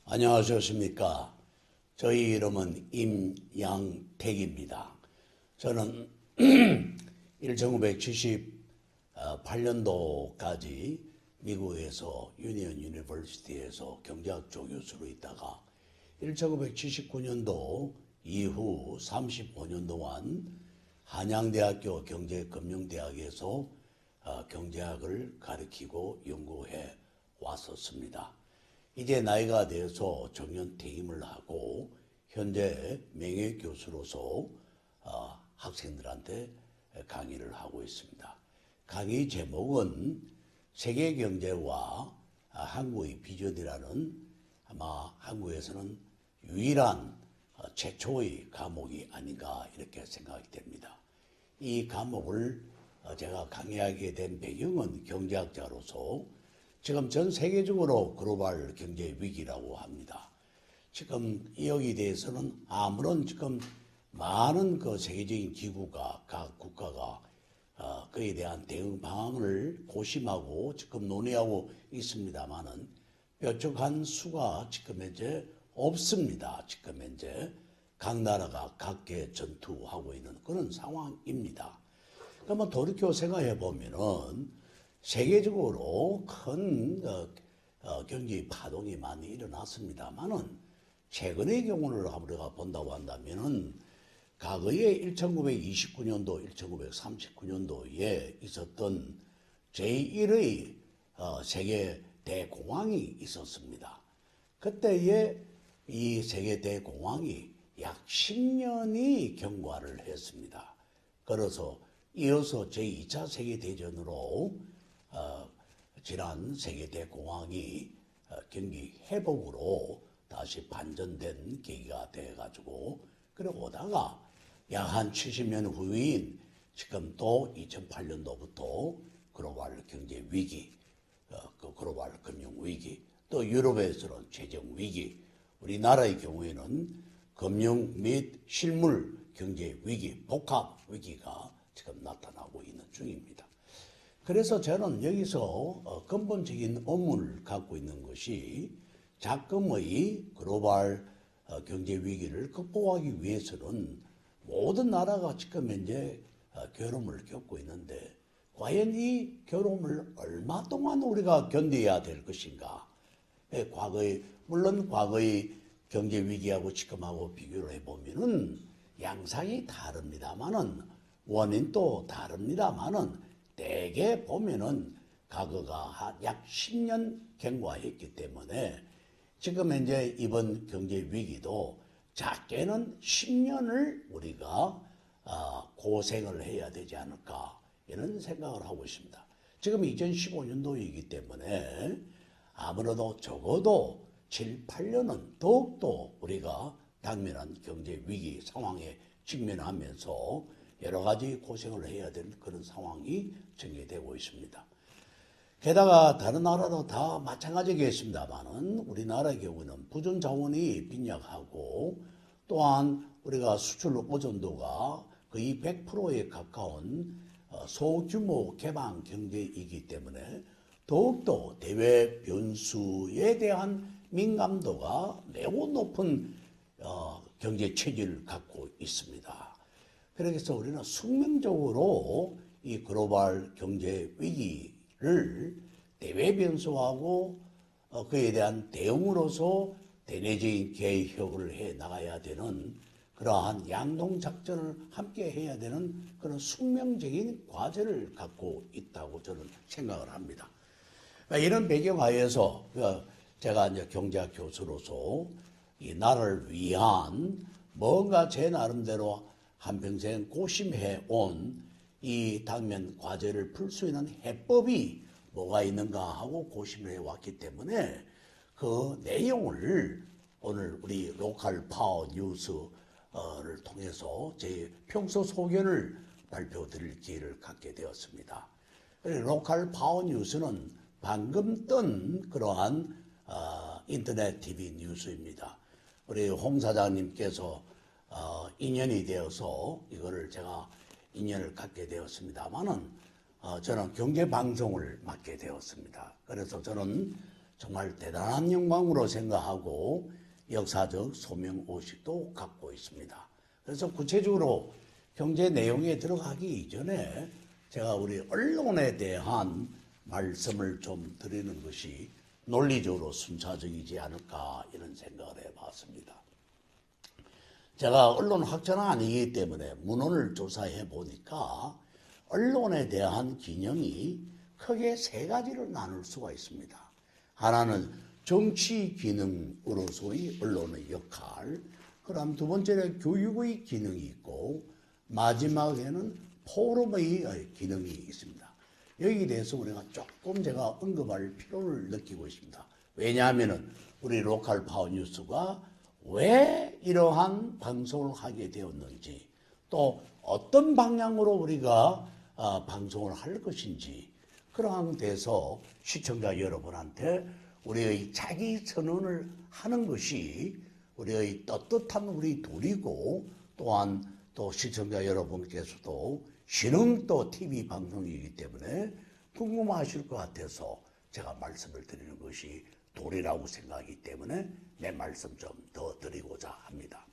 안녕하셨습니까? 저희 이름은 임양택입니다. 저는 1978년도까지 미국에서 유니언 유니버시티에서 경제학 조교수로 있다가 1979년도 이후 35년 동안 한양대학교 경제금융대학에서 경제학을 가르치고 연구해 왔었습니다. 이제 나이가 돼서 정년 퇴임을 하고 현재 명예교수로서 학생들한테 강의를 하고 있습니다. 강의 제목은 세계경제와 한국의 비전이라는 아마 한국에서는 유일한 최초의 과목이 아닌가 이렇게 생각이 됩니다. 이 과목을 제가 강의하게 된 배경은 경제학자로서 지금 전 세계적으로 글로벌 경제 위기라고 합니다. 지금 여기에 대해서는 아무런 지금 많은 그 세계적인 기구가 각 국가가 그에 대한 대응 방안을 고심하고 지금 논의하고 있습니다만은 뾰족한 수가 지금 현재 없습니다. 지금 현재 각 나라가 각계 전투하고 있는 그런 상황입니다. 그러면 돌이켜 생각해 보면은 세계적으로 큰 경제 파동이 많이 일어났습니다만은 최근의 경우를 우리가 본다고 한다면은 과거에 1929년도, 1939년도에 있었던 제1의 세계 대공황이 있었습니다. 그때에 이 세계 대공황이 약 10년이 경과를 했습니다. 그래서 이어서 제2차 세계대전으로 지난 세계대공황이 경기 회복으로 다시 반전된 계기가 돼가지고 그러고 오다가 약 한 70년 후인 지금 또 2008년도부터 글로벌 경제 위기, 그 글로벌 금융 위기, 또 유럽에서는 재정 위기, 우리나라의 경우에는 금융 및 실물 경제 위기, 복합 위기가 지금 나타나고 있는 중입니다. 그래서 저는 여기서 근본적인 의문을 갖고 있는 것이 작금의 글로벌 경제 위기를 극복하기 위해서는 모든 나라가 지금 현재 괴로움을 겪고 있는데 과연 이 괴로움을 얼마 동안 우리가 견뎌야 될 것인가? 물론 과거의 경제 위기하고 지금하고 비교를 해보면은 양상이 다릅니다만은 원인도 다릅니다만은 대개 보면은 과거가 약 10년 경과했기 때문에 지금 현재 이번 경제 위기도 작게는 10년을 우리가 고생을 해야 되지 않을까 이런 생각을 하고 있습니다. 지금 2015년도이기 때문에 아무래도 적어도 7, 8년은 더욱더 우리가 당면한 경제 위기 상황에 직면하면서 여러 가지 고생을 해야 되는 그런 상황이 전개되고 있습니다. 게다가 다른 나라도 다 마찬가지겠습니다만은 우리나라의 경우는 부존 자원이 빈약하고 또한 우리가 수출 의존도가 거의 100%에 가까운 소규모 개방 경제이기 때문에 더욱더 대외 변수에 대한 민감도가 매우 높은 경제 체질을 갖고 있습니다. 그래서 우리는 숙명적으로 이 글로벌 경제 위기를 대외 변수하고 그에 대한 대응으로서 대내적인 개혁을 해 나가야 되는 그러한 양동 작전을 함께 해야 되는 그런 숙명적인 과제를 갖고 있다고 저는 생각을 합니다. 이런 배경하에서 제가 이제 경제학 교수로서 이 나라를 위한 뭔가 제 나름대로 한평생 고심해 온 이 당면 과제를 풀 수 있는 해법이 뭐가 있는가 하고 고심을 해왔기 때문에 그 내용을 오늘 우리 로컬 파워 뉴스를 통해서 제 평소 소견을 발표 드릴 기회를 갖게 되었습니다. 로컬 파워 뉴스는 방금 뜬 그러한 인터넷 TV 뉴스입니다. 우리 홍 사장님께서 인연이 되어서 이거를 제가 인연을 갖게 되었습니다만은 저는 경제방송을 맡게 되었습니다. 그래서 저는 정말 대단한 영광으로 생각하고 역사적 소명의식도 갖고 있습니다. 그래서 구체적으로 경제 내용에 들어가기 이전에 제가 우리 언론에 대한 말씀을 좀 드리는 것이 논리적으로 순차적이지 않을까 이런 생각을 해봤습니다. 제가 언론학자는 아니기 때문에 문헌을 조사해 보니까 언론에 대한 기능이 크게 세 가지로 나눌 수가 있습니다. 하나는 정치 기능으로서의 언론의 역할, 그다음 두 번째는 교육의 기능이 있고 마지막에는 포럼의 기능이 있습니다. 여기에 대해서 우리가 조금 제가 언급할 필요를 느끼고 있습니다. 왜냐하면 우리 로컬 파워 뉴스가 왜 이러한 방송을 하게 되었는지, 또 어떤 방향으로 우리가 방송을 할 것인지, 그러한 데서 시청자 여러분한테 우리의 자기 선언을 하는 것이 우리의 떳떳한 우리 도리고, 또한 또 시청자 여러분께서도 신흥도 TV 방송이기 때문에 궁금하실 것 같아서 제가 말씀을 드리는 것이 도리라고 생각하기 때문에 내 말씀 좀 더 드리고자 합니다.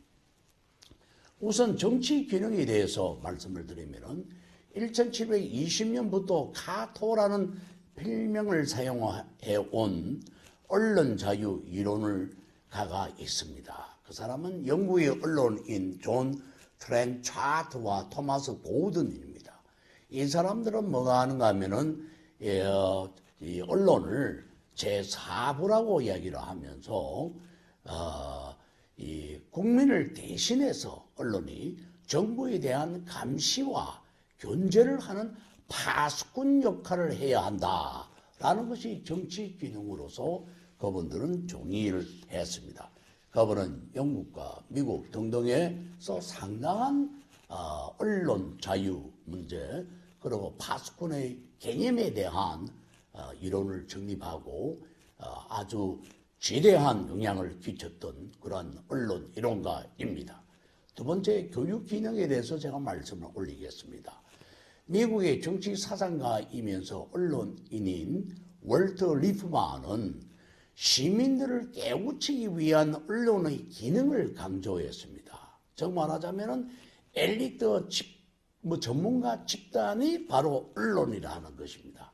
우선 정치 기능에 대해서 말씀을 드리면은 1720년부터 카토라는 필명을 사용해 온 언론 자유 이론을 가가 있습니다. 그 사람은 영국의 언론인 존 트렌차트와 토마스 고든입니다. 이 사람들은 뭐가 하는가 하면은 이 언론을 제4부라고 이야기를 하면서 이 국민을 대신해서 언론이 정부에 대한 감시와 견제를 하는 파수꾼 역할을 해야 한다라는 것이 정치 기능으로서 그분들은 정의를 했습니다. 그분은 영국과 미국 등등에서 상당한 언론 자유 문제, 그리고 파수꾼의 개념에 대한 이론을 정립하고 아주 지대한 영향을 끼쳤던 그러한 언론 이론가입니다. 두 번째, 교육 기능에 대해서 제가 말씀을 올리겠습니다. 미국의 정치 사상가이면서 언론인인 월터 리프만은 시민들을 깨우치기 위한 언론의 기능을 강조했습니다. 정말 하자면 엘리트 전문가 집단이 바로 언론이라는 것입니다.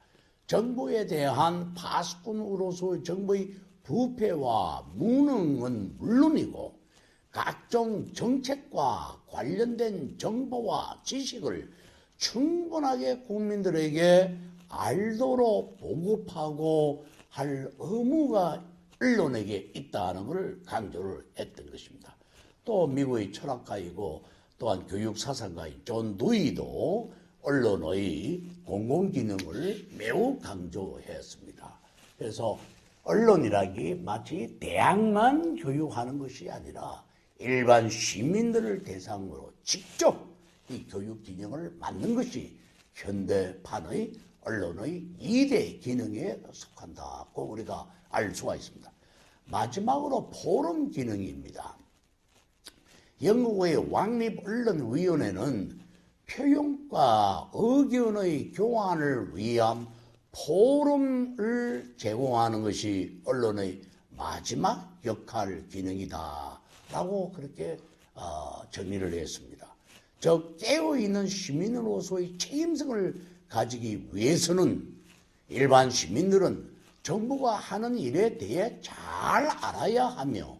정부에 대한 파수꾼으로서의 정부의 부패와 무능은 물론이고 각종 정책과 관련된 정보와 지식을 충분하게 국민들에게 알도록 보급하고 할 의무가 언론에게 있다는 것을 강조를 했던 것입니다. 또 미국의 철학가이고 또한 교육사상가인 존 두이도 언론의 공공기능을 매우 강조했습니다. 그래서 언론이라기 마치 대학만 교육하는 것이 아니라 일반 시민들을 대상으로 직접 이 교육 기능을 맡는 것이 현대판의 언론의 2대 기능에 속한다고 우리가 알 수가 있습니다. 마지막으로 포럼 기능입니다. 영국의 왕립언론위원회는 표현과 의견의 교환을 위한 포럼을 제공하는 것이 언론의 마지막 역할 기능이다 라고 그렇게 정의를 했습니다. 즉 깨어있는 시민으로서의 책임성을 가지기 위해서는 일반 시민들은 정부가 하는 일에 대해 잘 알아야 하며,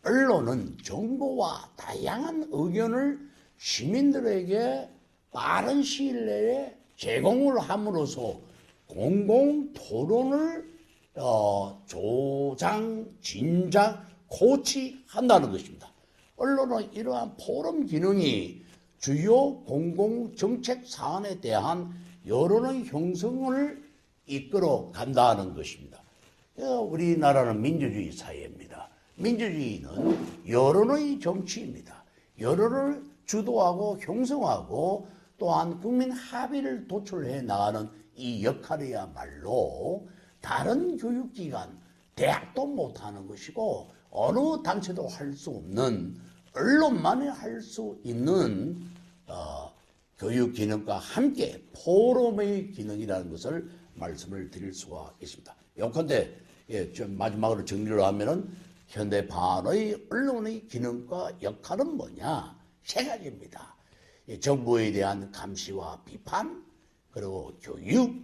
언론은 정보와 다양한 의견을 시민들에게 빠른 시일 내에 제공을 함으로써 공공 토론을 조장, 진작, 고치한다는 것입니다. 언론은 이러한 포럼 기능이 주요 공공 정책 사안에 대한 여론의 형성을 이끌어 간다는 것입니다. 우리나라는 민주주의 사회입니다. 민주주의는 여론의 정치입니다. 여론을 주도하고 형성하고 또한 국민 합의를 도출해 나가는 이 역할이야말로 다른 교육기관, 대학도 못하는 것이고 어느 단체도 할 수 없는, 언론만이 할 수 있는 교육 기능과 함께 포럼의 기능이라는 것을 말씀을 드릴 수가 있습니다. 예컨대 예, 좀 마지막으로 정리를 하면은 현대판의 언론의 기능과 역할은 뭐냐? 세 가지입니다. 예, 정부에 대한 감시와 비판, 그리고 교육,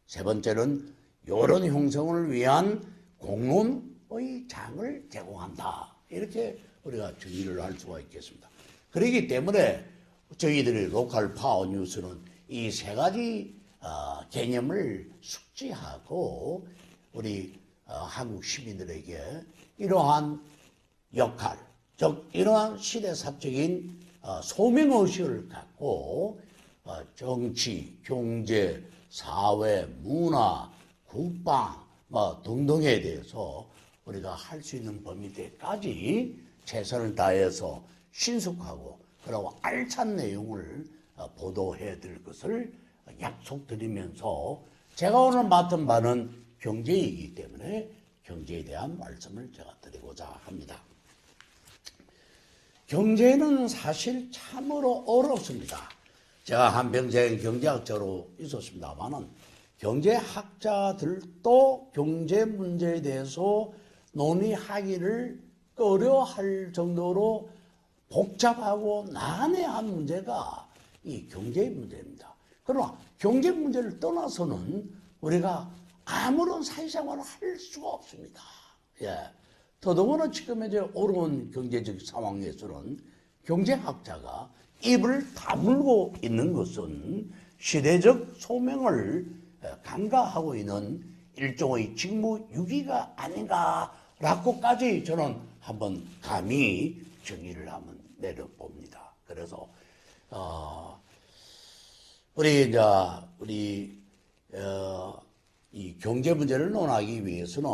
세 번째는 여론 형성을 위한 공론의 장을 제공한다. 이렇게 우리가 정의를 할 수가 있겠습니다. 그렇기 때문에 저희들이 로컬 파워 뉴스는 이 세 가지 개념을 숙지하고 우리 한국 시민들에게 이러한 역할, 즉 이러한 시대사적인 소명의식을 갖고 정치, 경제, 사회, 문화, 국방 등등에 대해서 우리가 할 수 있는 범위 내까지 최선을 다해서 신속하고 그리고 알찬 내용을 보도해 드릴 것을 약속드리면서 제가 오늘 맡은 바는 경제이기 때문에 경제에 대한 말씀을 제가 드리고자 합니다. 경제는 사실 참으로 어렵습니다. 제가 한평생 경제학자로 있었습니다만은 경제학자들도 경제 문제에 대해서 논의하기를 꺼려할 정도로 복잡하고 난해한 문제가 이 경제 문제입니다. 그러나 경제 문제를 떠나서는 우리가 아무런 사회생활을 할 수가 없습니다. 예. 더더구나 지금 이제 어려운 경제적 상황에서는 경제학자가 입을 다물고 있는 것은 시대적 소명을 간과하고 있는 일종의 직무유기가 아닌가라고까지 저는 한번 감히 정의를 한번 내려봅니다. 그래서 우리 이 경제 문제를 논하기 위해서는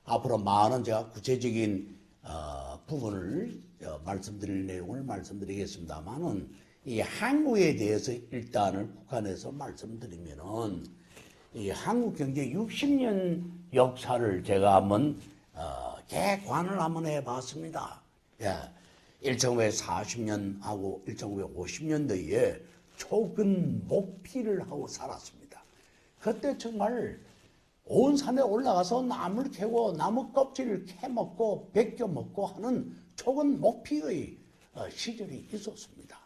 앞으로 많은 제가 구체적인 부분을 말씀드릴 내용을 말씀드리겠습니다만은 이 한국에 대해서 일단을 북한에서 말씀드리면은 이 한국 경제 60년 역사를 제가 한번 개관을 한번 해봤습니다. 예. 1940년하고 1950년대에 초근 목피를 하고 살았습니다. 그때 정말 온 산에 올라가서 나무를 캐고 나무 껍질을 캐먹고 벗겨먹고 하는 초근 목피의 시절이 있었습니다.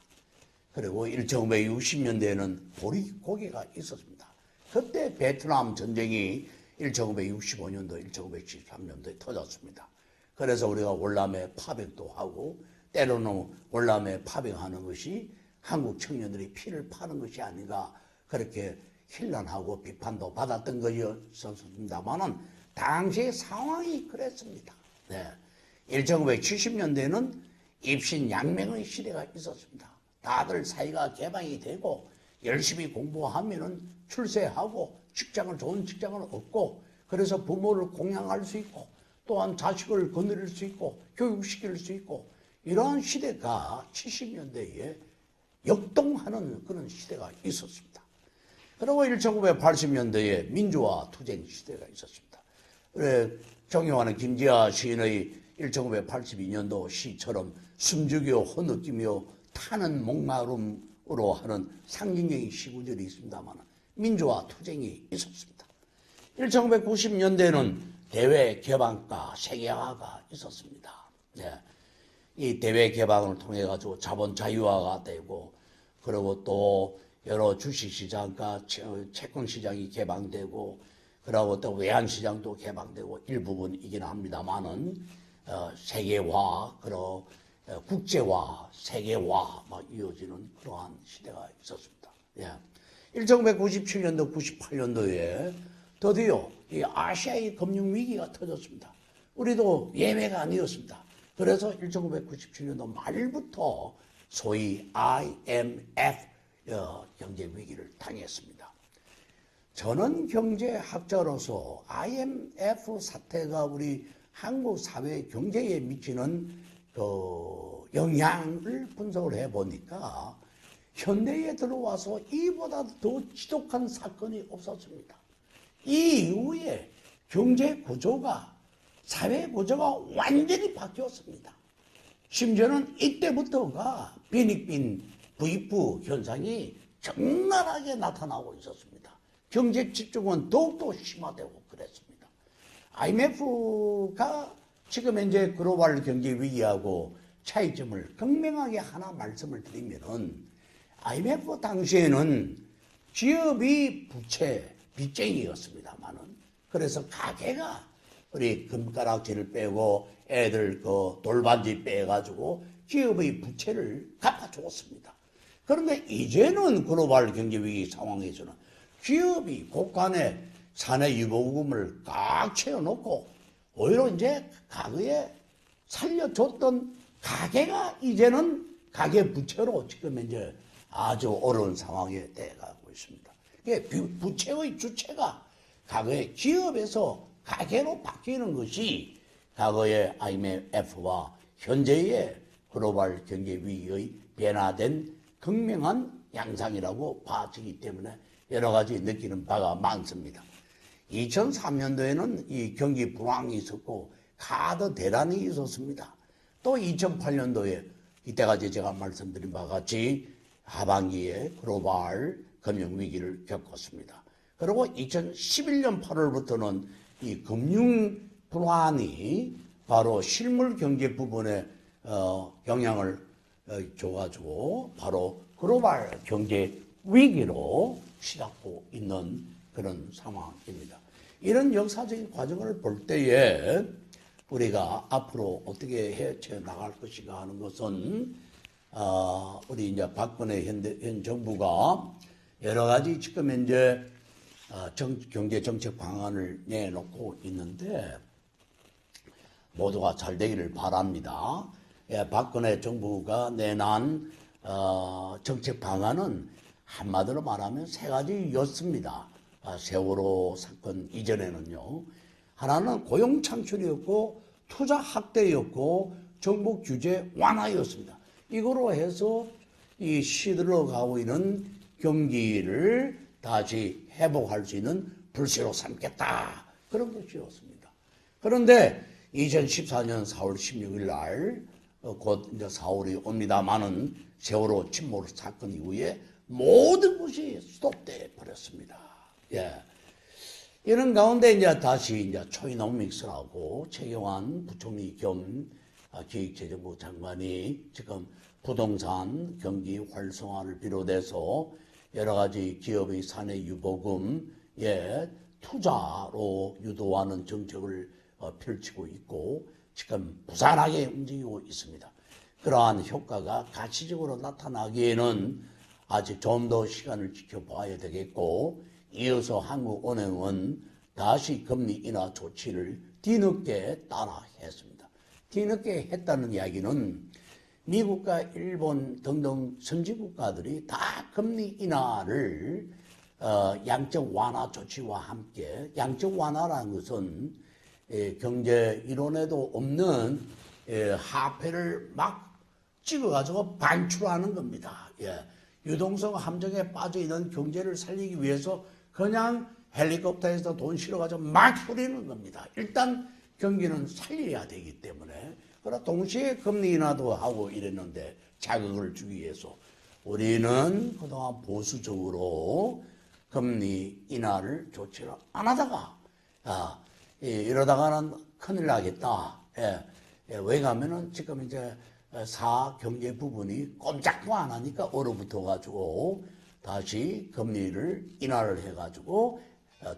그리고 1960년대에는 보리고개가 있었습니다. 그때 베트남 전쟁이 1965년도, 1973년도에 터졌습니다. 그래서 우리가 월남에 파병도 하고 때로는 월남에 파병하는 것이 한국 청년들이 피를 파는 것이 아닌가 그렇게 힐난하고 비판도 받았던 것이었습니다만은 당시의 상황이 그랬습니다. 네. 1970년대에는 입신양명의 시대가 있었습니다. 다들 사회가 개방이 되고 열심히 공부하면은 출세하고 좋은 직장을 얻고 그래서 부모를 공양할 수 있고 또한 자식을 거느릴 수 있고 교육시킬 수 있고 이러한 시대가 70년대에 역동하는 그런 시대가 있었습니다. 그리고 1980년대에 민주화 투쟁 시대가 있었습니다. 존경하는 김지아 시인의 1982년도 시처럼 숨죽여 허느끼며 타는 목마름으로 하는 상징적인 시구절이 있습니다만 민주화 투쟁이 있었습니다. 1990년대에는 대외 개방과 세계화가 있었습니다. 네. 이 대외 개방을 통해 가지고 자본 자유화가 되고 그리고 또 여러 주식시장과 채권시장이 개방되고 그리고 또 외환시장도 개방되고 일부분이긴 합니다만은 세계화 그리고 국제화 세계화 막 이어지는 그러한 시대가 있었습니다. 예. 1997년도 98년도에 드디어 이 아시아의 금융위기가 터졌습니다. 우리도 예외가 아니었습니다. 그래서 1997년도 말부터 소위 IMF 경제위기를 당했습니다. 저는 경제학자로서 IMF 사태가 우리 한국 사회 경제에 미치는 영향을 분석을 해보니까 현대에 들어와서 이보다 더 지독한 사건이 없었습니다. 이 이후에 경제 구조가 사회 구조가 완전히 바뀌었습니다. 심지어는 이때부터가 빈익빈 부익부 현상이 적나라하게 나타나고 있었습니다. 경제 집중은 더욱더 심화되고 그랬습니다. IMF가 지금 현재 글로벌 경제 위기하고 차이점을 극명하게 하나 말씀을 드리면은 IMF 당시에는 기업이 부채, 빚쟁이였습니다만은 그래서 가게가 우리 금가락지를 빼고 애들 그 돌반지 빼가지고 기업의 부채를 갚아주었습니다. 그런데 이제는 글로벌 경제 위기 상황에서는 기업이 곳간에 사내 유보금을 꽉 채워놓고 오히려 이제 과거에 살려줬던 가게가 이제는 가계 부채로 지금 이제 아주 어려운 상황에 돼가고 있습니다. 부채의 주체가 과거에 기업에서 가계로 바뀌는 것이 과거의 IMF와 현재의 글로벌 경제 위기의 변화된 극명한 양상이라고 봐지기 때문에 여러 가지 느끼는 바가 많습니다. 2003년도에는 이 경기 불황이 있었고 카드 대란이 있었습니다. 또 2008년도에 이때까지 제가 말씀드린 바와 같이 하반기에 글로벌 금융위기를 겪었습니다. 그리고 2011년 8월부터는 이 금융 불안이 바로 실물 경제 부분에 영향을 줘가지고 바로 글로벌 경제 위기로 시작하고 있는 그런 상황입니다. 이런 역사적인 과정을 볼 때에 우리가 앞으로 어떻게 헤쳐 나갈 것인가 하는 것은 우리 이제 박근혜 현 정부가 여러 가지 지금 현재 경제 정책 방안을 내놓고 있는데 모두가 잘 되기를 바랍니다. 예, 박근혜 정부가 내놓은 정책 방안은 한마디로 말하면 세 가지였습니다. 세월호 사건 이전에는요. 하나는 고용 창출이었고 투자 확대였고 정부 규제 완화였습니다. 이거로 해서 이 시들어 가고 있는 경기를 다시 회복할 수 있는 불씨로 삼겠다. 그런 것이었습니다. 그런데 2014년 4월 16일 날 곧 이제 4월이 옵니다만은 세월호 침몰 사건 이후에 모든 것이 스톱돼 버렸습니다. 예. 이런 가운데 이제 다시 이제 초이노믹스라고 최경환 부총리 겸 기획재정부 장관이 지금 부동산 경기 활성화를 비롯해서 여러 가지 기업의 사내 유보금에 투자로 유도하는 정책을 펼치고 있고 지금 부산하게 움직이고 있습니다. 그러한 효과가 가시적으로 나타나기에는 아직 좀 더 시간을 지켜봐야 되겠고 이어서 한국은행은 다시 금리 인하 조치를 뒤늦게 따라 했습니다. 뒤늦게 했다는 이야기는 미국과 일본 등등 선진국가들이 다 금리 인하를 양적 완화 조치와 함께 양적 완화라는 것은 경제 이론에도 없는 화폐를 막 찍어가지고 반출하는 겁니다. 유동성 함정에 빠져있는 경제를 살리기 위해서 그냥 헬리콥터에서 돈 실어가지고 막 뿌리는 겁니다. 일단 경기는 살려야 되기 때문에. 그러나 동시에 금리 인하도 하고 이랬는데 자극을 주기 위해서 우리는 그동안 보수적으로 금리 인하를 조치를 안 하다가 이러다가는 큰일 나겠다. 왜 가면은 지금 이제 경제 부분이 꼼짝도 안 하니까 얼어붙어 가지고 다시 금리를 인하를 해 가지고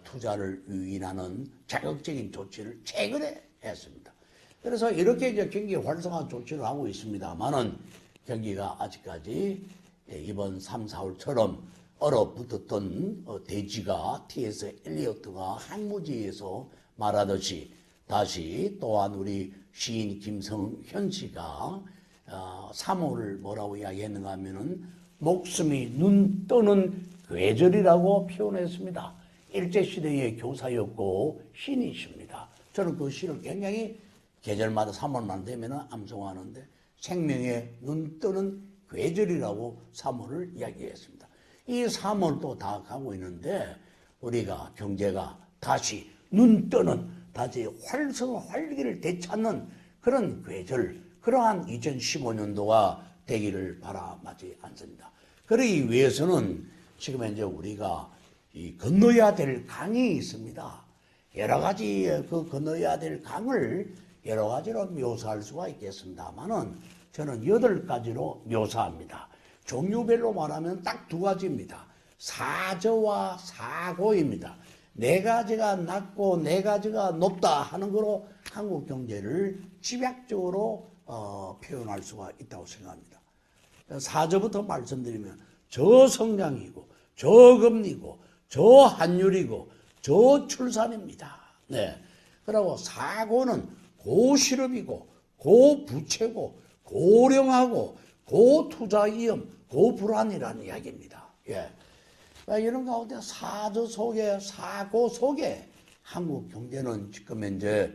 투자를 유인하는 자극적인 조치를 최근에 했습니다. 그래서 이렇게 이제 경기 활성화 조치를 하고 있습니다만은 경기가 아직까지 이번 3, 4월처럼 얼어붙었던 대지가 T.S. 엘리어트가 항무지에서 말하듯이 다시 또한 우리 시인 김성현 씨가 3월을 뭐라고 이야기했는가 하면은 목숨이 눈 뜨는 계절이라고 표현했습니다. 일제시대의 교사였고 시인이십니다. 저는 그 시를 굉장히 계절마다 3월만 되면 암송하는데 생명의 눈 뜨는 계절이라고 3월을 이야기했습니다. 이 3월도 다 가고 있는데 우리가 경제가 다시 눈 뜨는 다시 활기를 되찾는 그런 계절, 그러한 2015년도가 되기를 바라마지 않습니다. 그러기 위해서는 지금 현재 우리가 건너야 될 강이 있습니다. 여러 가지 그 건너야 될 강을 여러 가지로 묘사할 수가 있겠습니다만은 저는 8가지로 묘사합니다. 종류별로 말하면 딱 2가지입니다. 사저와 사고입니다. 4가지가 낮고 4가지가 높다 하는 거로 한국 경제를 집약적으로 표현할 수가 있다고 생각합니다. 사저부터 말씀드리면 저성장이고 저금리고 저환율이고 저출산입니다. 네. 그리고 사고는 고실업이고 고부채고 고령하고 고투자 위험 고불안이라는 이야기입니다. 예. 이런 가운데 사저 속에 사고 속에 한국 경제는 지금 현재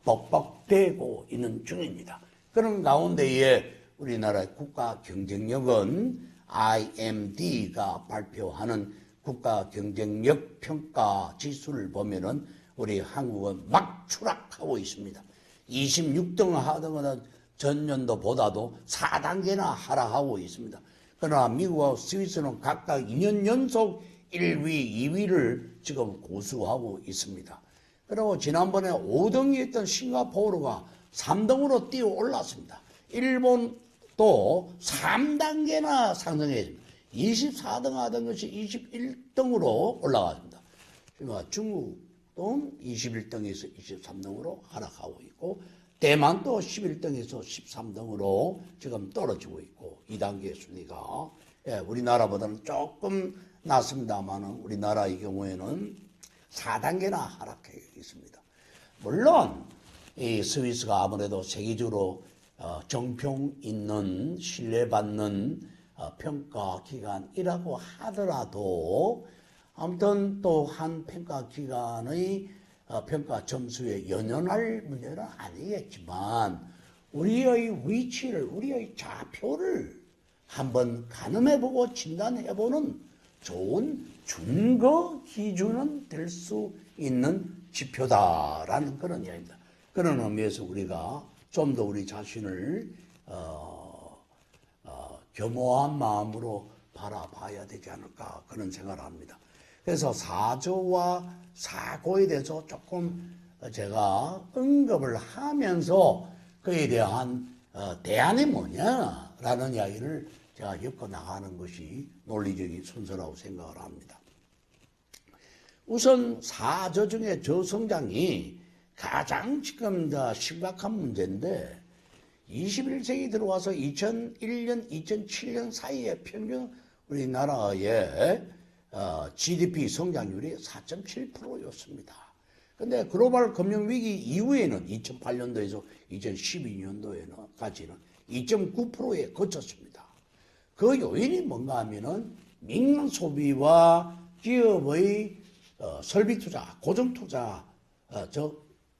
뻑뻑대고 있는 중입니다. 그런 가운데에 우리나라의 국가 경쟁력은 IMD가 발표하는 국가 경쟁력 평가 지수를 보면은 우리 한국은 막 추락하고 있습니다. 26등 하등은 전년도보다도 4단계나 하락하고 있습니다. 그러나 미국과 스위스는 각각 2년 연속 1위, 2위를 지금 고수하고 있습니다. 그리고 지난번에 5등이었던 싱가포르가 3등으로 뛰어 올랐습니다. 일본도 3단계나 상승했습니다. 24등 하던 것이 21등으로 올라갔습니다. 중국도 21등에서 23등으로 하락하고 있고 대만도 11등에서 13등으로 지금 떨어지고 있고 2단계 순위가 우리나라보다는 조금 낮습니다만 우리나라의 경우에는 4단계나 하락해 있습니다. 물론 이 스위스가 아무래도 세계적으로 정평 있는 신뢰받는 평가 기관이라고 하더라도 아무튼 또 한 평가 기관의 평가 점수에 연연할 문제는 아니겠지만 우리의 위치를 우리의 좌표를 한번 가늠해보고 진단해보는 좋은 준거 기준은 될 수 있는 지표다라는 그런 이야기입니다. 그런 의미에서 우리가 좀 더 우리 자신을 겸허한 마음으로 바라봐야 되지 않을까 그런 생각을 합니다. 그래서 사저와 사고에 대해서 조금 제가 언급을 하면서 그에 대한 대안이 뭐냐라는 이야기를 제가 엮어 나가는 것이 논리적인 순서라고 생각을 합니다. 우선 사저 중에 저성장이 가장 지금 심각한 문제인데 21세기 들어와서 2001년, 2007년 사이에 평균 우리나라의 GDP 성장률이 4.7%였습니다. 근데 글로벌 금융위기 이후에는 2008년도에서 2012년도에까지는 2.9%에 그쳤습니다. 그 요인이 뭔가 하면은 민간 소비와 기업의 설비 투자, 고정 투자,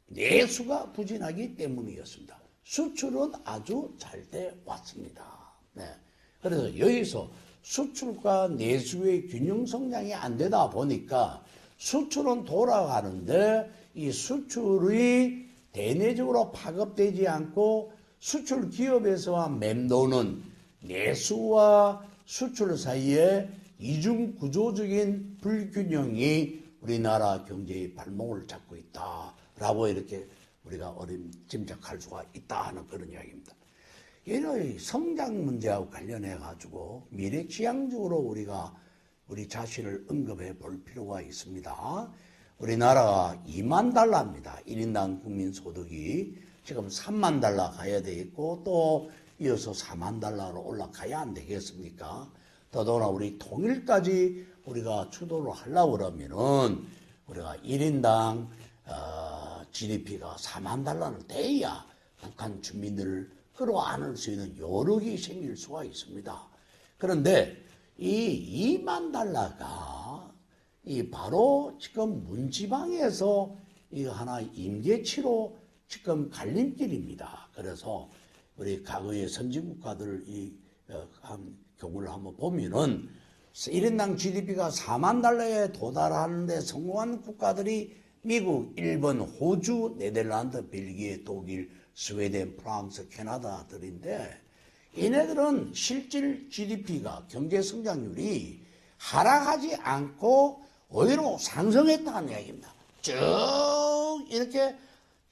내수가 부진하기 때문이었습니다. 수출은 아주 잘 돼 왔습니다. 네. 그래서 여기서 수출과 내수의 균형 성장이 안 되다 보니까 수출은 돌아가는데 이 수출이 대내적으로 파급되지 않고 수출 기업에서만 맴도는 내수와 수출 사이에 이중 구조적인 불균형이 우리나라 경제의 발목을 잡고 있다라고 이렇게 우리가 짐작할 수가 있다 하는 그런 이야기입니다. 이런 성장 문제하고 관련해 가지고 미래지향적으로 우리가 우리 자신을 언급해 볼 필요가 있습니다. 우리나라가 2만 달러입니다. 1인당 국민소득이 지금 3만 달러 가야 되겠고 또 이어서 4만 달러로 올라가야 안 되겠습니까? 더더구나 우리 통일까지 우리가 추도를 하려고 그러면은 우리가 1인당 GDP가 4만 달러는 돼야 북한 주민들을 끌어안을 수 있는 여력이 생길 수가 있습니다. 그런데 이 2만 달러가 바로 지금 문지방에서 이 하나 임계치로 지금 갈림길입니다. 그래서 우리 과거의 선진국가들 경우를 한번 보면은 1인당 GDP가 4만 달러에 도달하는데 성공한 국가들이 미국, 일본, 호주, 네덜란드, 벨기에, 독일, 스웨덴, 프랑스, 캐나다들인데 얘네들은 실질 GDP가 경제 성장률이 하락하지 않고 오히려 상승했다는 이야기입니다. 쭉 이렇게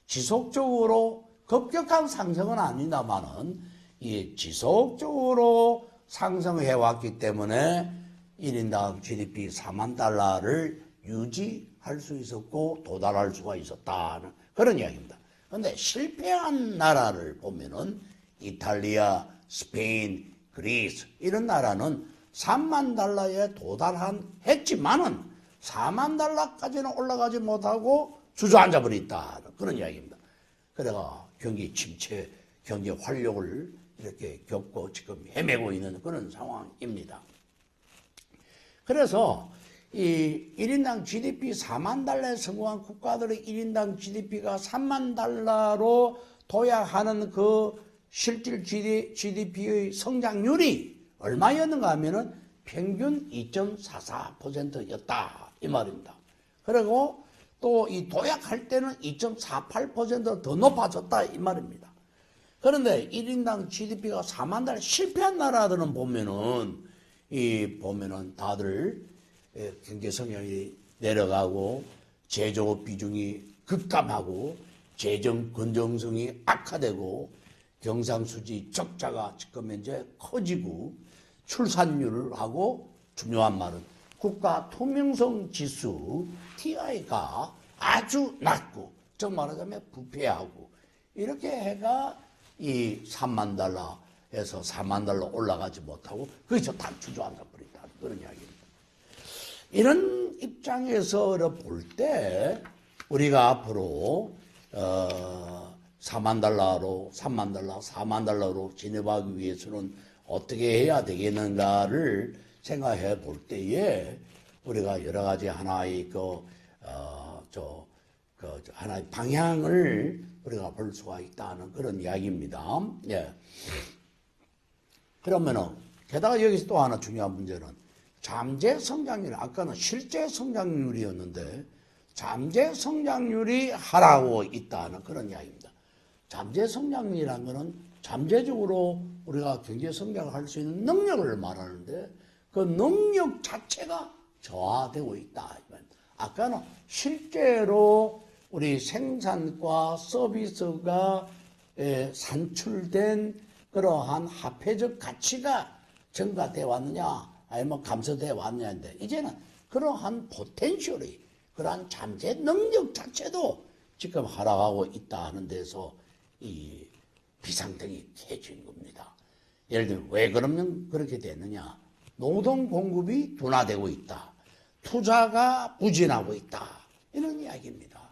지속적으로 급격한 상승은 아닙니다만은 이 지속적으로 상승해 왔기 때문에 1인당 GDP 4만 달러를 유지할 수 있었고 도달할 수가 있었다는 그런 이야기입니다. 그런데 실패한 나라를 보면은 이탈리아, 스페인, 그리스 이런 나라는 3만 달러에 했지만은 4만 달러까지는 올라가지 못하고 주저앉아 버렸다 그런 이야기입니다. 그래가 경기 침체, 경제 활력을 이렇게 겪고 지금 헤매고 있는 그런 상황입니다. 그래서 이 1인당 GDP 4만 달러에 성공한 국가들의 1인당 GDP가 3만 달러로 도약하는 그 실질 GDP의 성장률이 얼마였는가 하면은 평균 2.44%였다 이 말입니다. 그리고 또 이 도약할 때는 2.48%더 높아졌다 이 말입니다. 그런데 1인당 GDP가 4만 달러 실패한 나라들은 보면은 다들 경제 성장이 내려가고 제조업 비중이 급감하고 재정 건전성이 악화되고 경상수지 적자가 지금 현재 커지고 출산율하고 중요한 말은 국가 투명성 지수 TI가 아주 낮고 즉 말하자면 부패하고 이렇게 해가 이 3만 달러에서 4만 달러 올라가지 못하고 거기서 다 주저앉아 버린다 그런 이야기입니다. 이런 입장에서 볼 때 우리가 앞으로 4만 달러로 3만 달러, 4만 달러로 진입하기 위해서는 어떻게 해야 되겠는가를 생각해 볼 때에 우리가 여러 가지 하나의 하나의 방향을 우리가 볼 수가 있다는 그런 이야기입니다. 예. 그러면은 게다가 여기서 또 하나 중요한 문제는 잠재 성장률, 아까는 실제 성장률이었는데 잠재 성장률이 하락하고 있다는 그런 이야기입니다. 잠재 성장률이라는 것은 잠재적으로 우리가 경제 성장을 할 수 있는 능력을 말하는데 그 능력 자체가 저하되고 있다. 아까는 실제로 우리 생산과 서비스가 산출된 그러한 화폐적 가치가 증가되어 왔느냐 아니면 감소되어 왔느냐인데 이제는 그러한 포텐셜이 그러한 잠재 능력 자체도 지금 하락하고 있다 하는 데서 이 비상등이 켜진 겁니다. 예를 들면 왜 그러면 그렇게 됐느냐? 노동 공급이 둔화되고 있다. 투자가 부진하고 있다. 이런 이야기입니다.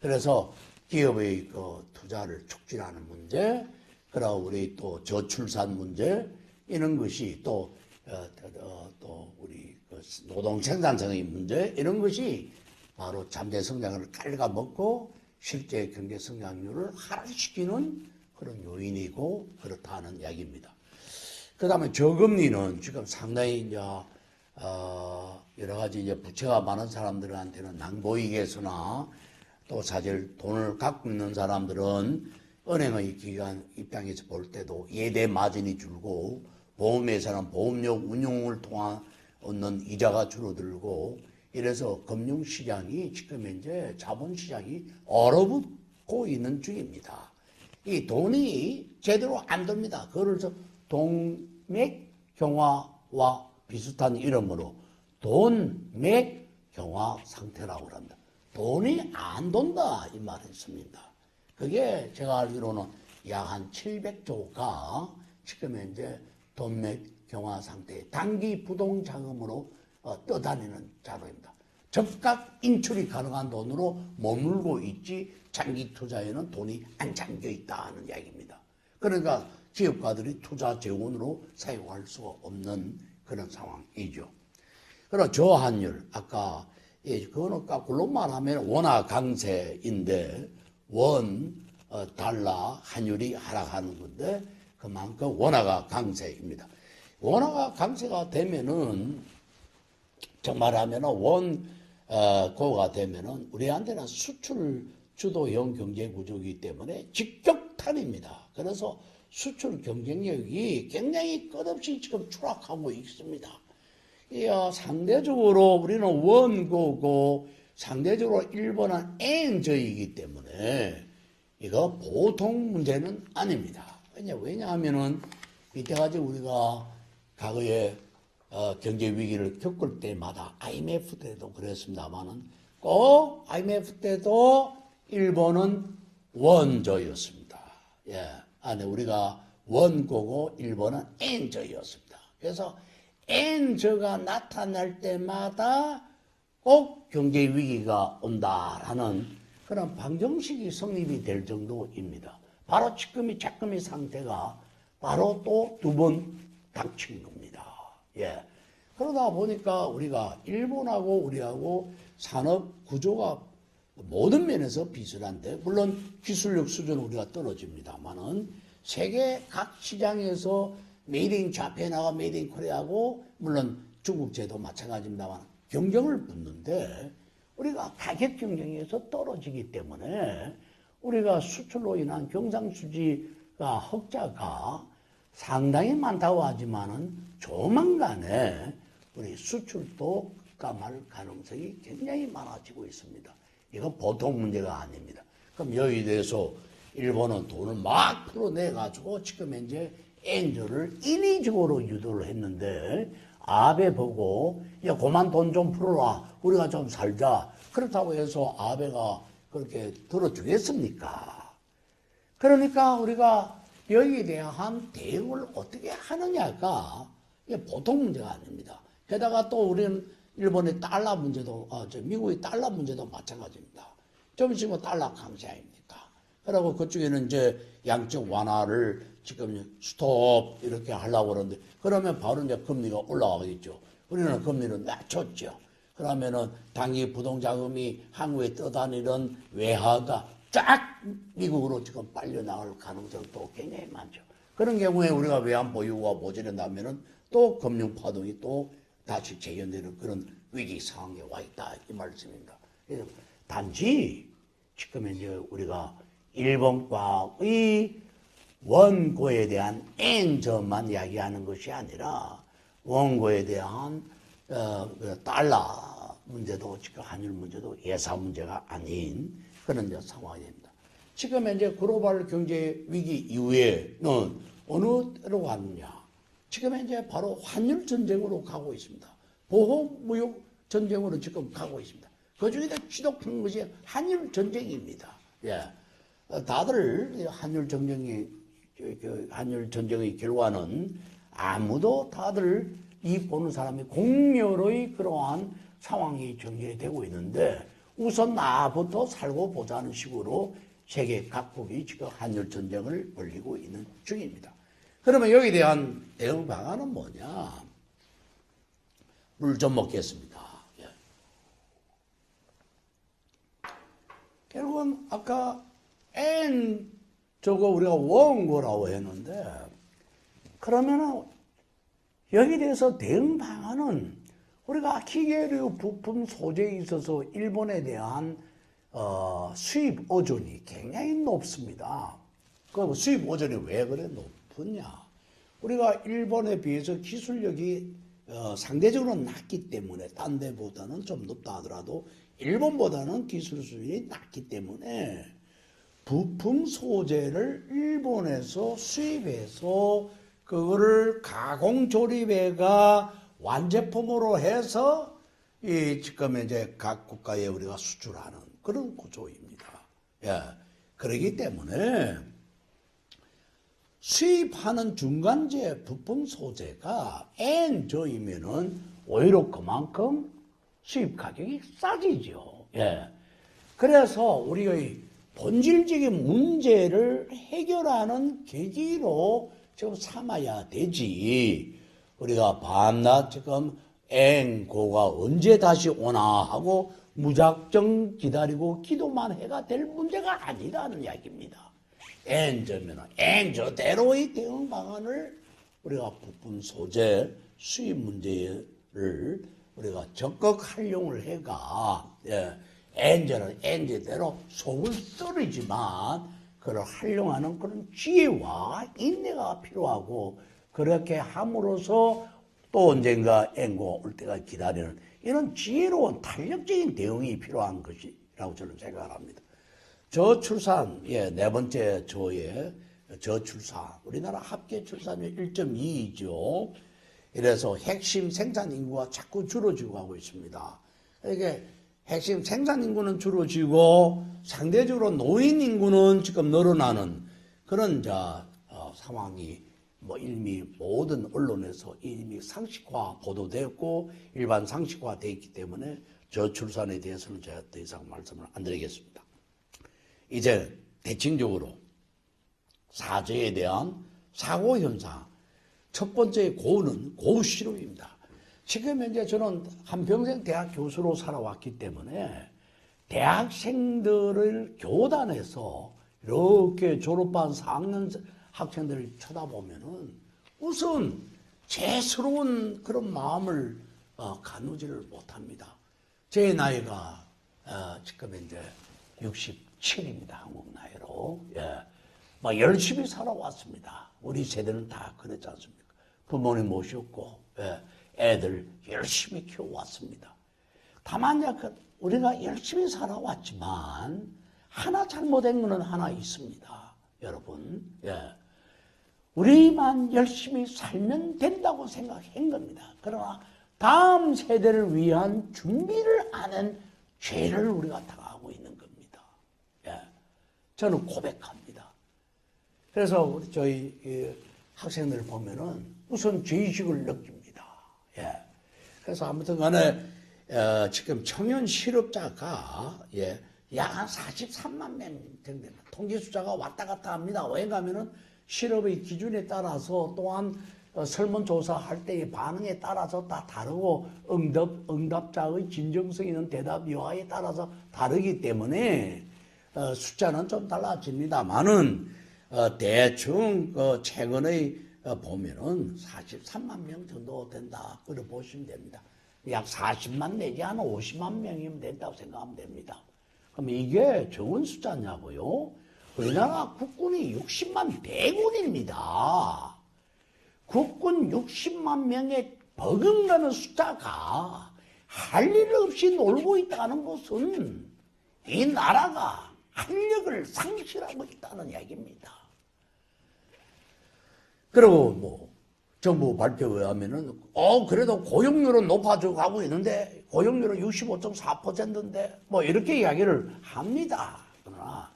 그래서 기업의 그 투자를 촉진하는 문제, 그리고 우리 또 저출산 문제 이런 것이 또 우리 그 노동 생산성의 문제 이런 것이 바로 잠재 성장을 갉아먹고 실제 경제 성장률을 하락시키는 그런 요인이고 그렇다는 이야기입니다. 그 다음에 저금리는 지금 상당히 이제 여러 가지 이제 부채가 많은 사람들한테는 낭보이겠으나 또 사실 돈을 갖고 있는 사람들은 은행의 기관 입장에서 볼 때도 예대 마진이 줄고 보험회사는 보험료 운용을 통한 얻는 이자가 줄어들고 이래서 금융시장이 지금 현재 자본시장이 얼어붙고 있는 중입니다. 이 돈이 제대로 안 됩니다. 그래서 동맥경화와 비슷한 이름으로 돈맥경화 상태라고 합니다. 돈이 안 돈다 이 말을 씁니다. 그게 제가 알기로는 약 한 700조가 지금 현재 돈맥경화 상태에 단기 부동자금으로 떠다니는 자료입니다. 즉각 인출이 가능한 돈으로 머물고 있지 장기 투자에는 돈이 안 잠겨 있다는 이야기입니다. 그러니까 기업가들이 투자 재원으로 사용할 수가 없는 그런 상황이죠. 그리고 저환율 아까 그거는 거꾸로 말하면 원화 강세인데 달러 환율이 하락하는 건데 그만큼 원화가 강세입니다. 원화가 강세가 되면은 정말하면은 고가 되면은 우리한테는 수출 주도형 경제 구조이기 때문에 직격탄입니다. 그래서 수출 경쟁력이 굉장히 끝없이 지금 추락하고 있습니다. 상대적으로 우리는 원고고 상대적으로 일본은 N저이기 때문에 이거 보통 문제는 아닙니다. 왜냐하면은 이때까지 우리가 과거에 경제 위기를 겪을 때마다 IMF 때도 그랬습니다만은 꼭 IMF 때도 일본은 원저였습니다. 예, 우리가 원고고 일본은 N저였습니다. 그래서 N저가 나타날 때마다 꼭 경제 위기가 온다라는 그런 방정식이 성립이 될 정도입니다. 바로 지금의 상태가 바로 또 두 번 닥친 겁니다. 예. 그러다 보니까 우리가 일본하고 우리하고 산업 구조가 모든 면에서 비슷한데, 물론 기술력 수준은 우리가 떨어집니다만은 세계 각 시장에서 메이드 인 자펜하고 메이드 인 코리아하고 물론 중국제도 마찬가지입니다만 경쟁을 붙는데 우리가 가격 경쟁에서 떨어지기 때문에 우리가 수출로 인한 경상수지가 흑자가 상당히 많다고 하지만은 조만간에 우리 수출도 급감할 가능성이 굉장히 많아지고 있습니다. 이건 보통 문제가 아닙니다. 그럼 여기에 대해서 일본은 돈을 막 풀어내가지고 지금 현재 엔저를 인위적으로 유도를 했는데 아베 보고 야 그만 돈 좀 풀어라 우리가 좀 살자 그렇다고 해서 아베가 그렇게 들어주겠습니까? 그러니까 우리가 여기에 대한 대응을 어떻게 하느냐가 이게 보통 문제가 아닙니다. 게다가 또 우리는 일본의 달러 문제도 미국의 달러 문제도 마찬가지입니다. 좀 있으면 달러 강세 아닙니까? 그리고 그쪽에는 이제 양적 완화를 지금 스톱 이렇게 하려고 그러는데 그러면 바로 이제 금리가 올라가겠죠. 우리는 금리를 낮췄죠. 그러면은 단기 부동자금이 한국에 떠다니는 외화가 쫙 미국으로 지금 빨려나갈 가능성도 굉장히 많죠. 그런 경우에 우리가 외환 보유고가 모자란다면은 또 금융 파동이 또 다시 재현되는 그런 위기 상황에 와 있다 이 말씀입니다. 그래서 단지 지금 이제 우리가 일본과의 원고에 대한 N점만 이야기하는 것이 아니라 원고에 대한 달러 문제도 지금 한일 문제도 예사 문제가 아닌 그런 이제 상황입니다. 지금 현재 글로벌 경제 위기 이후에는 어느 때로 갔느냐? 지금 현재 바로 환율 전쟁으로 가고 있습니다. 보호 무역 전쟁으로 지금 가고 있습니다. 그 중에서 지독한 것이 한일 전쟁입니다. 예, 다들 한일 전쟁의 결과는 아무도 다들 이 보는 사람이 공멸의 그러한 상황이 전개되고 있는데 우선 나부터 살고 보자는 식으로 세계 각국이 지금 한일 전쟁을 벌이고 있는 중입니다. 그러면 여기에 대한 대응 방안은 뭐냐? 물 좀 먹겠습니다. 예. 결국은 아까 저거 우리가 원고라고 했는데 그러면은 여기에 대해서 대응 방안은 우리가 기계류 부품 소재에 있어서 일본에 대한 수입 의존이 굉장히 높습니다. 그 수입 의존이 왜 그래 높으냐? 우리가 일본에 비해서 기술력이 상대적으로 낮기 때문에 딴 데보다는 좀 높다 하더라도 일본보다는 기술 수준이 낮기 때문에 부품 소재를 일본에서 수입해서 그거를 가공 조립해가 완제품으로 해서 이 지금 이제 각 국가에 우리가 수출하는 그런 구조입니다. 예. 그렇기 때문에 수입하는 중간재 부품 소재가 N저이면은 오히려 그만큼 수입 가격이 싸지죠. 예. 그래서 우리의 본질적인 문제를 해결하는 계기로 지금 삼아야 되지. 우리가 밤낮 지금 N고가 언제 다시 오나 하고 무작정 기다리고 기도만 해가 될 문제가 아니라는 이야기입니다. N저면은 N저대로의 대응 방안을 우리가 부품 소재 수입 문제를 우리가 적극 활용을 해가 N저는 N저대로 속을 썰이지만 그걸 활용하는 그런 지혜와 인내가 필요하고 그렇게 함으로써 또 언젠가 앵고가 올 때가 기다리는 이런 지혜로운 탄력적인 대응이 필요한 것이라고 저는 생각을 합니다. 저출산, 네 번째 저의 저출산, 우리나라 합계 출산율 1.2이죠. 이래서 핵심 생산 인구가 자꾸 줄어지고 하고 있습니다. 이게 핵심 생산 인구는 줄어지고 상대적으로 노인 인구는 지금 늘어나는 그런 상황이 이미 모든 언론에서 이미 상식화 보도되었고 일반 상식화되어 있기 때문에 저출산에 대해서는 제가 더 이상 말씀을 안 드리겠습니다. 이제 대칭적으로 사제에 대한 사고 현상, 첫 번째 고는 고실업입니다. 지금 현재 저는 한평생 대학 교수로 살아왔기 때문에 대학생들을 교단에서 이렇게 졸업한 4학년 학생들을 쳐다보면은 우선 죄스러운 그런 마음을 가누지를 못합니다. 제 나이가 지금 이제 67입니다. 한국 나이로. 열심히 살아왔습니다. 우리 세대는 다 그랬지 않습니까? 부모님 모셨고 애들 열심히 키워왔습니다. 다만 우리가 열심히 살아왔지만 하나 잘못된 거는 하나 있습니다. 여러분. 우리만 열심히 살면 된다고 생각한 겁니다. 그러나 다음 세대를 위한 준비를 안 한 죄를 우리가 당하고 있는 겁니다. 저는 고백합니다. 그래서 저희 학생들 보면은 우선 죄의식을 느낍니다. 그래서 아무튼 간에 지금 청년 실업자가 약 한 43만 명 정도 통계 숫자가 왔다 갔다 합니다. 왜냐하면은 실업의 기준에 따라서 또한 설문조사 할 때의 반응에 따라서 다 다르고 응답자의 진정성 있는 대답 여하에 따라서 다르기 때문에 숫자는 좀 달라집니다만은 대충 최근의 보면은 43만 명 정도 된다. 그래 보시면 됩니다. 약 40만 내지 한 50만 명이면 된다고 생각하면 됩니다. 그럼 이게 적은 숫자냐고요? 우리나라 국군이 60만 대군입니다. 국군 60만 명의 버금가는 숫자가 할 일 없이 놀고 있다는 것은 이 나라가 활력을 상실하고 있다는 얘기입니다. 그리고 정부 발표에 의하면은 그래도 고용률은 높아져 가고 있는데 고용률은 65.4%인데 이렇게 이야기를 합니다. 그러나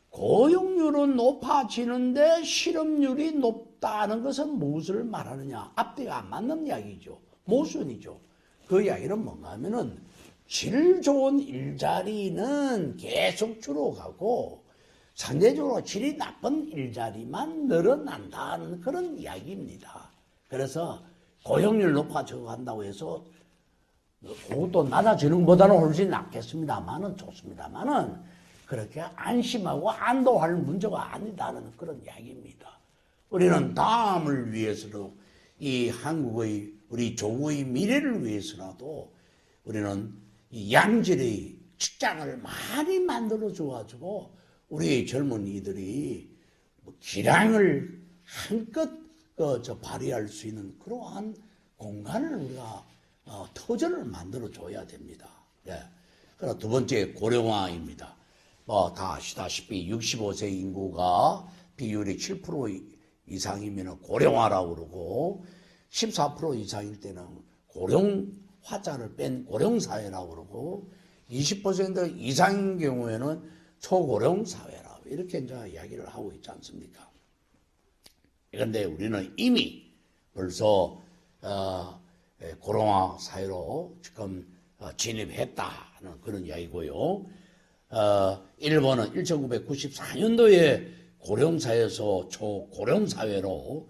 고용률은 높아지는데 실업률이 높다는 것은 무엇을 말하느냐? 앞뒤가 안 맞는 이야기죠. 모순이죠. 그 이야기는 뭔가 하면은 질 좋은 일자리는 계속 줄어가고 상대적으로 질이 나쁜 일자리만 늘어난다는 그런 이야기입니다. 그래서 고용률 높아져 간다고 해서 그것도 낮아지는 것보다는 훨씬 낫겠습니다만은 좋습니다만은 그렇게 안심하고 안도할 문제가 아니다는 그런 이야기입니다. 우리는 다음을 위해서도 이 한국의 우리 조국의 미래를 위해서라도 우리는 이 양질의 직장을 많이 만들어 줘가지고 우리 젊은이들이 기량을 한껏 발휘할 수 있는 그러한 공간을 우리가 터전을 만들어 줘야 됩니다. 그리고 두 번째 고령화입니다. 다 아시다시피 65세 인구가 비율이 7% 이상이면 고령화라고 그러고 14% 이상일 때는 고령화자를 뺀 고령사회라고 그러고 20% 이상인 경우에는 초고령사회라고 이렇게 이제 이야기를 하고 있지 않습니까? 그런데 우리는 이미 벌써 고령화 사회로 지금 진입했다는 그런 이야기고요. 일본은 1994년도에 고령사회에서 초고령사회로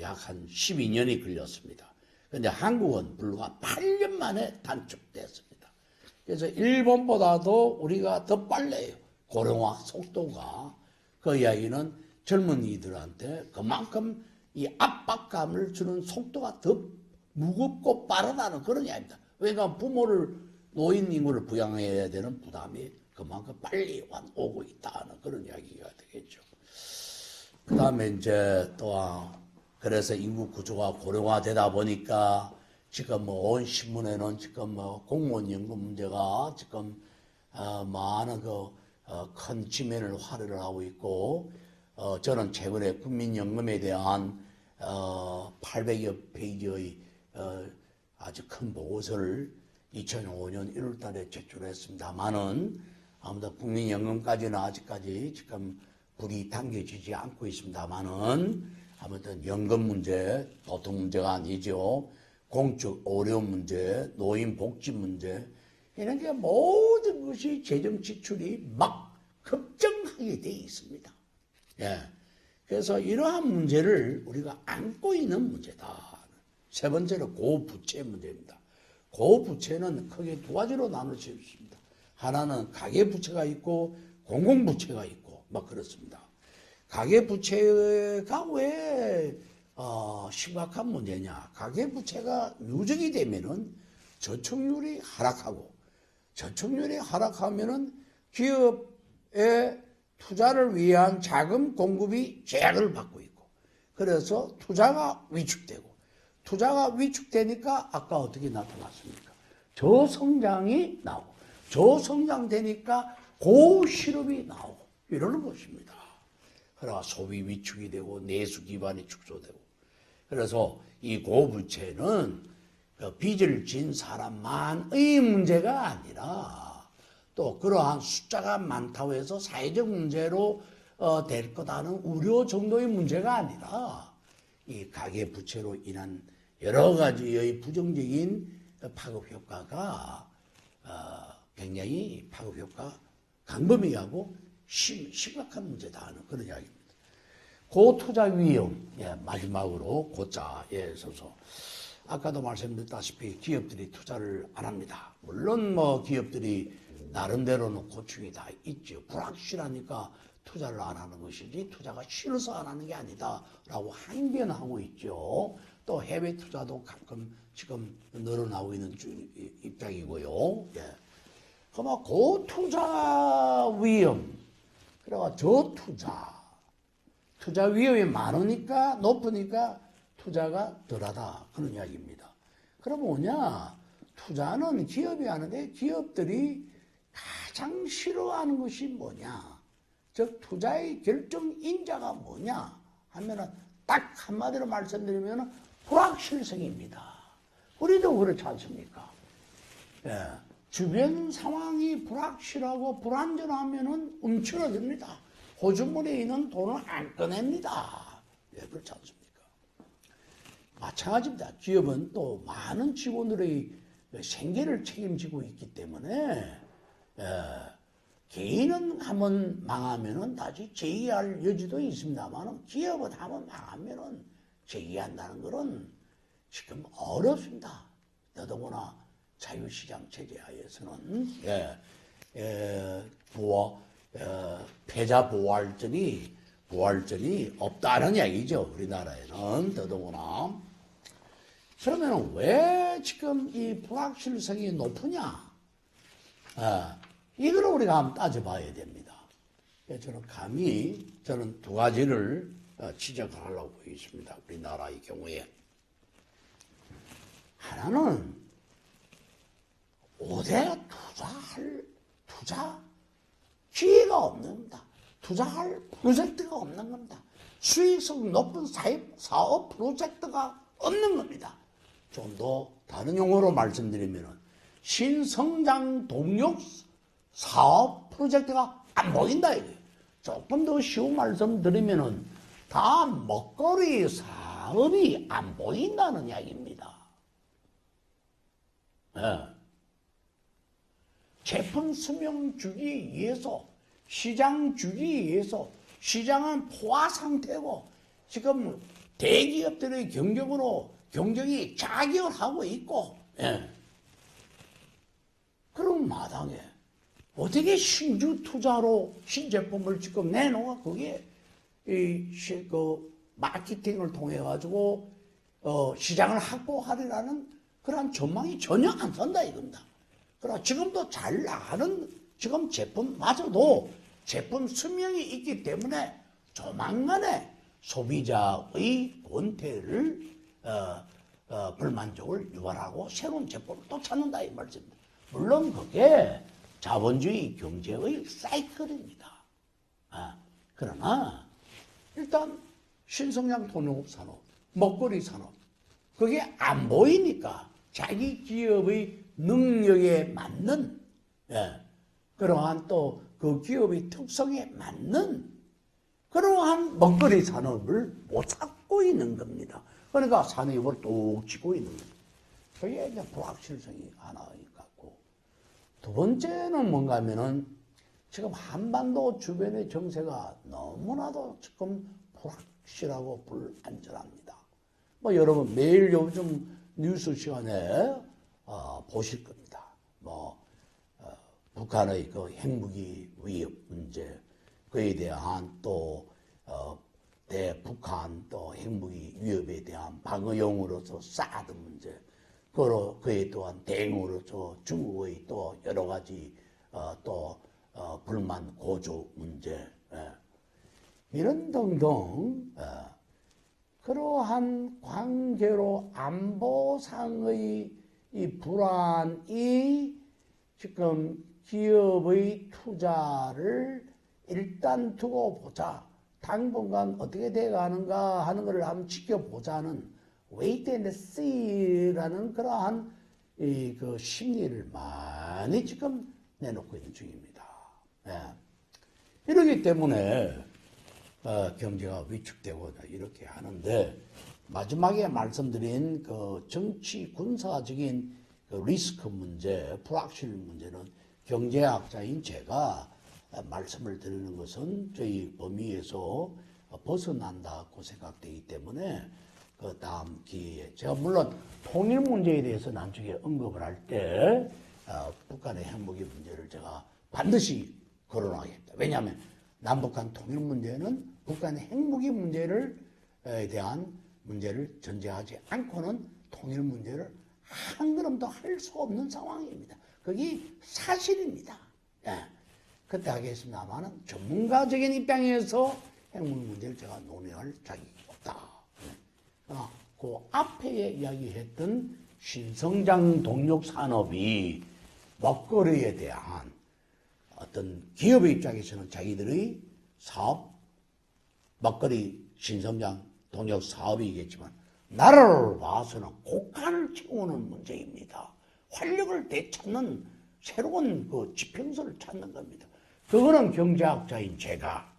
약 한 12년이 걸렸습니다. 그런데 한국은 불과 8년 만에 단축됐습니다. 그래서 일본보다도 우리가 더 빨라요. 고령화 속도가. 그 이야기는 젊은이들한테 그만큼 이 압박감을 주는 속도가 더 무겁고 빠르다는 그런 이야기입니다. 왜냐하면 노인 인구를 부양해야 되는 부담이 그만큼 빨리 오고 있다는 그런 이야기가 되겠죠. 그 다음에 이제 또한 그래서 인구 구조가 고령화되다 보니까 지금 뭐 온 신문에는 지금 뭐 공무원 연금 문제가 지금 많은 큰 지면을 화려를 하고 있고, 저는 최근에 국민연금에 대한 800여 페이지의 아주 큰 보고서를 2005년 1월 달에 제출했습니다만은 아무튼 국민연금까지는 아직까지 지금 불이 당겨지지 않고 있습니다만은 아무튼 연금 문제, 도덕 문제가 아니죠. 공적 어려운 문제, 노인 복지 문제, 이런 게 모든 것이 재정 지출이 막 급증하게 돼 있습니다. 예. 그래서 이러한 문제를 우리가 안고 있는 문제다. 세 번째로 고부채 문제입니다. 고부채는 크게 두 가지로 나눌 수 있습니다. 하나는 가계부채가 있고 공공부채가 있고 막 그렇습니다. 가계부채가 왜 심각한 문제냐. 가계부채가 누적이 되면은 저축률이 하락하고, 저축률이 하락하면은 기업의 투자를 위한 자금 공급이 제약을 받고 있고, 그래서 투자가 위축되고, 투자가 위축되니까 아까 어떻게 나타났습니까? 저성장이 나오고, 저성장되니까 고실업이 나오고 이러는 것입니다. 그러나 소비 위축이 되고 내수 기반이 축소되고, 그래서 이 고부채는 빚을 진 사람만의 문제가 아니라 또 그러한 숫자가 많다고 해서 사회적 문제로 될 거다는 우려 정도의 문제가 아니라 이 가계부채로 인한 여러 가지의 부정적인 파급 효과가 굉장히 파급 효과 광범위하고 심각한 문제다 하는 그런 이야기입니다. 고투자 위험, 예, 마지막으로 고자에 있어서 아까도 말씀드렸다시피 기업들이 투자를 안 합니다. 물론 뭐 기업들이 나름대로는 고충이 다 있죠. 불확실하니까 투자를 안 하는 것이지 투자가 싫어서 안 하는 게 아니다라고 항변하고 있죠. 또 해외 투자도 가끔 지금 늘어나고 있는 입장이고요. 예. 그러면 고투자 위험, 그리고 저투자, 투자 위험이 많으니까 높으니까 투자가 덜하다 그런 이야기입니다. 그럼 뭐냐? 투자는 기업이 하는데 기업들이 가장 싫어하는 것이 뭐냐? 즉 투자의 결정인자가 뭐냐 하면은 딱 한마디로 말씀드리면은 불확실성입니다. 우리도 그렇지 않습니까? 예. 주변 상황이 불확실하고 불안전하면은 움츠러듭니다. 호주머니에 있는 돈을 안 꺼냅니다. 예, 그렇지 않습니까? 마찬가지입니다. 기업은 또 많은 직원들의 생계를 책임지고 있기 때문에 개인은 한번 망하면은 다시 재기할 여지도 있습니다만 기업은 한번 망하면은 재기한다는 것은 지금 어렵습니다. 더더구나 자유시장 체제 하에서는 패자 부활전이 없다는 얘기죠. 우리나라에는 더더구나. 그러면 왜 지금 이 불확실성이 높으냐? 이걸 우리가 한번 따져봐야 됩니다. 저는 두 가지를 지적하려고 있습니다. 우리나라의 경우에. 하나는 오대 투자 기회가 없는 겁니다. 투자할 프로젝트가 없는 겁니다. 수익성 높은 사업 프로젝트가 없는 겁니다. 좀 더 다른 용어로 말씀드리면 신성장 동력 사업 프로젝트가 안 보인다 이거예요. 조금 더 쉬운 말씀 드리면은 다 먹거리 사업이 안 보인다는 이야기입니다. 네. 제품 수명 주기에 의해서 시장 주기에 의해서 시장은 포화 상태고 지금 대기업들의 경쟁이 자격을 하고 있고 그런 마당에 어떻게 신주 투자로 신제품을 지금 내놓아 그게 마케팅을 통해 가지고 시장을 확보하리라는 그런 전망이 전혀 안 선다 이겁니다. 그러나 지금도 잘 나가는 지금 제품마저도 제품 수명이 있기 때문에 조만간에 소비자의 권태를 불만족을 유발하고 새로운 제품을 또 찾는다 이 말씀입니다. 물론 그게 자본주의 경제의 사이클입니다. 그러나 일단 신성장 통역 산업, 먹거리 산업 그게 안 보이니까 자기 기업의 능력에 맞는 그러한 또 그 기업의 특성에 맞는 그러한 먹거리 산업을 못 찾고 있는 겁니다. 그러니까 산업을 뚝 치고 있는 겁니다. 그게 이제 불확실성이 하나인 것 같고 두 번째는 뭔가 하면은 지금 한반도 주변의 정세가 너무나도 지금 불확실하고 불안전합니다. 뭐 여러분 매일 요즘 뉴스 시간에 보실 겁니다. 북한의 그 핵무기 위협 문제, 그에 대한 또 대북한 또 핵무기 위협에 대한 방어용으로서 사드 문제, 그에 또한 대응으로서 중국의 또 여러 가지 불만 고조 문제, 이런 등등 그러한 관계로 안보상의 이 불안이 지금 기업의 투자를 일단 두고 보자. 당분간 어떻게 돼가는가 하는 것을 한번 지켜보자는 wait and see라는 그러한 그 심리를 많이 지금 내놓고 있는 중입니다. 이러기 때문에 경제가 위축되고 이렇게 하는데 마지막에 말씀드린 그 정치 군사적인 그 리스크 문제, 불확실 문제는 경제학자인 제가 말씀을 드리는 것은 저희 범위에서 벗어난다고 생각되기 때문에 그 다음 기회에 제가 물론 통일 문제에 대해서 나중에 언급을 할 때 북한의 핵무기 문제를 제가 반드시 거론하겠다. 왜냐하면 남북한 통일 문제는 북한의 핵무기 문제에 대한 문제를 전제하지 않고는 통일 문제를 한 걸음도 할 수 없는 상황입니다. 그게 사실입니다. 그때 하겠습니다만은 전문가적인 입장에서 핵무기 문제를 제가 논의할 자격이 없다. 그 앞에 이야기했던 신성장 동력 산업이 먹거리에 대한 어떤 기업의 입장에서는 자기들의 사업, 먹거리 신성장 동력 사업이겠지만 나라를 봐서는 고간을 채우는 문제입니다. 활력을 되찾는 새로운 그 지평선을 찾는 겁니다. 그거는 경제학자인 제가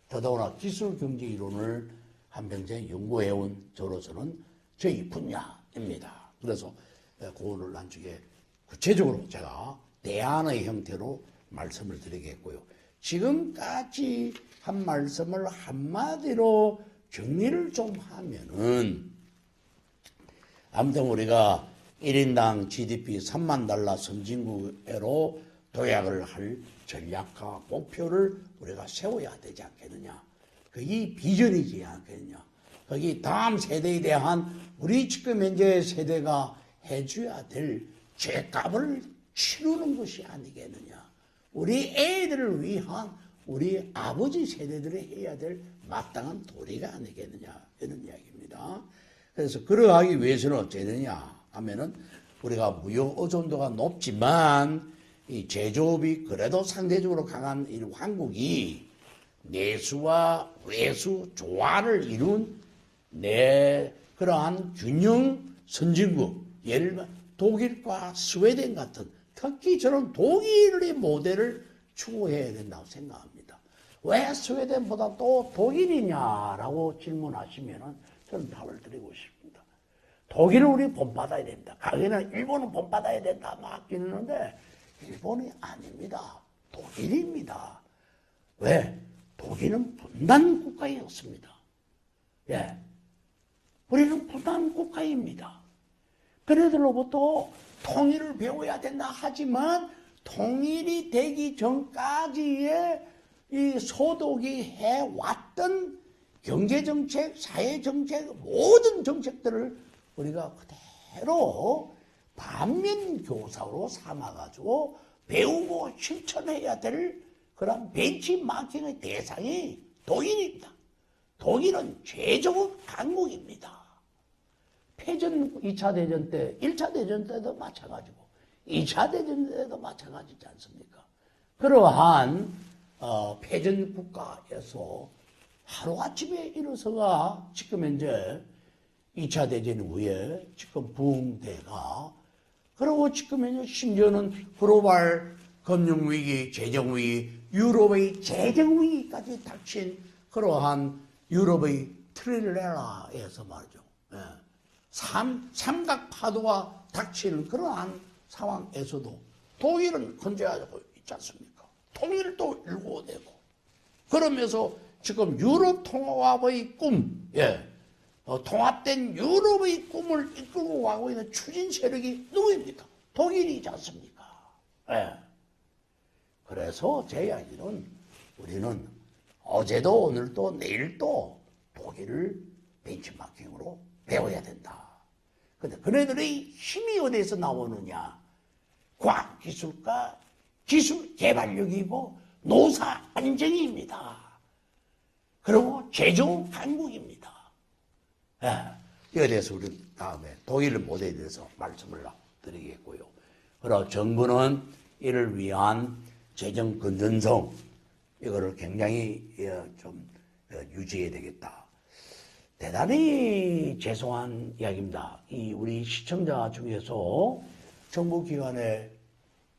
더더구나 기술경제 이론을 한평생 연구해온 저로서는 저희 분야입니다. 그래서 그거를 나중에 구체적으로 제가 대안의 형태로 말씀을 드리겠고요. 지금까지 한 말씀을 한마디로 정리를 좀 하면은 아무튼 우리가 1인당 GDP 3만 달러 선진국으로 도약을 할 전략과 목표를 우리가 세워야 되지 않겠느냐. 그게 비전이지 않겠느냐. 거기 다음 세대에 대한 우리 지금 현재 세대가 해줘야 될 죄값을 치르는 것이 아니겠느냐. 우리 애들을 위한 우리 아버지 세대들이 해야 될 마땅한 도리가 아니겠느냐. 이런 이야기입니다. 그래서 그러하기 위해서는 어찌해야 되냐 하면은 우리가 무역 의존도가 높지만 이 제조업이 그래도 상대적으로 강한 이 한국이 내수와 외수 조화를 이룬 그러한 균형 선진국, 예를 들면 독일과 스웨덴 같은 특히 저는 독일의 모델을 추구해야 된다고 생각합니다. 왜 스웨덴보다 또 독일이냐라고 질문하시면은 저는 답을 드리고 싶습니다. 독일은 우리 본받아야 된다. 가게는 일본은 본받아야 된다. 막 이러는데 일본이 아닙니다. 독일입니다. 왜? 독일은 분단 국가였습니다. 우리는 분단 국가입니다. 그들로부터 통일을 배워야 된다 하지만 통일이 되기 전까지의 이 소독이 해왔던 경제정책, 사회정책, 모든 정책들을 우리가 그대로 반면교사로 삼아가지고 배우고 실천해야 될 그런 벤치마킹의 대상이 독일입니다. 독일은 제조국 강국입니다. 패전 2차 대전 때, 1차 대전 때도 마찬가지고 2차 대전 때도 마찬가지지 않습니까? 그러한 패전 국가에서 하루아침에 일어서가 지금 현재 2차 대전 후에 지금 부흥대가 그리고 지금 현재 심지어는 글로벌 금융위기, 재정위기, 유럽의 재정위기까지 닥친 그러한 유럽의 트릴레라에서 말이죠. 예. 삼각파도가 닥치는 그러한 상황에서도 독일은 건재하고 있지 않습니까? 통일도 일궈내고 그러면서 지금 유럽 통합의 꿈, 통합된 유럽의 꿈을 이끌고 가고 있는 추진 세력이 누구입니까? 독일이지 않습니까? 그래서 제 이야기는 우리는 어제도 오늘도 내일도 독일을 벤치마킹으로 배워야 된다. 근데 그네들의 힘이 어디에서 나오느냐? 과학기술과 기술 개발력이고 노사 안정입니다. 그리고 제조 강국입니다. 이에 대해서 우리 다음에 독일 모델에 대해서 말씀을 드리겠고요. 그리고 정부는 이를 위한 재정 건전성 이거를 굉장히 좀 유지해야 되겠다. 대단히 죄송한 이야기입니다. 이 우리 시청자 중에서 정부기관에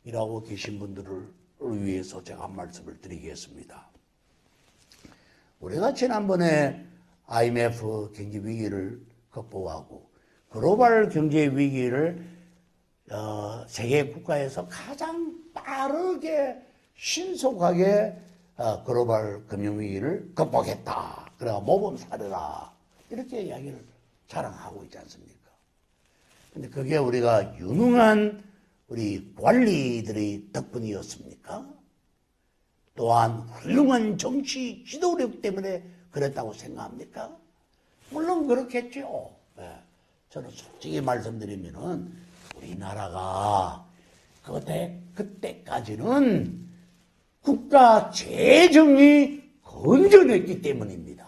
일하고 계신 분들을 위해서 제가 한 말씀을 드리겠습니다. 우리가 지난번에 IMF 경제 위기를 극복하고 글로벌 경제 위기를 세계 국가에서 가장 빠르게 신속하게 글로벌 금융 위기를 극복했다. 그래가 모범 사례다. 이렇게 이야기를 자랑하고 있지 않습니까? 근데 그게 우리가 유능한 우리 관리들의 덕분이었습니까? 또한 훌륭한 정치 지도력 때문에 그랬다고 생각합니까? 물론 그렇겠죠. 저는 솔직히 말씀드리면은 우리나라가 그때까지는 국가 재정이 건전했기 때문입니다.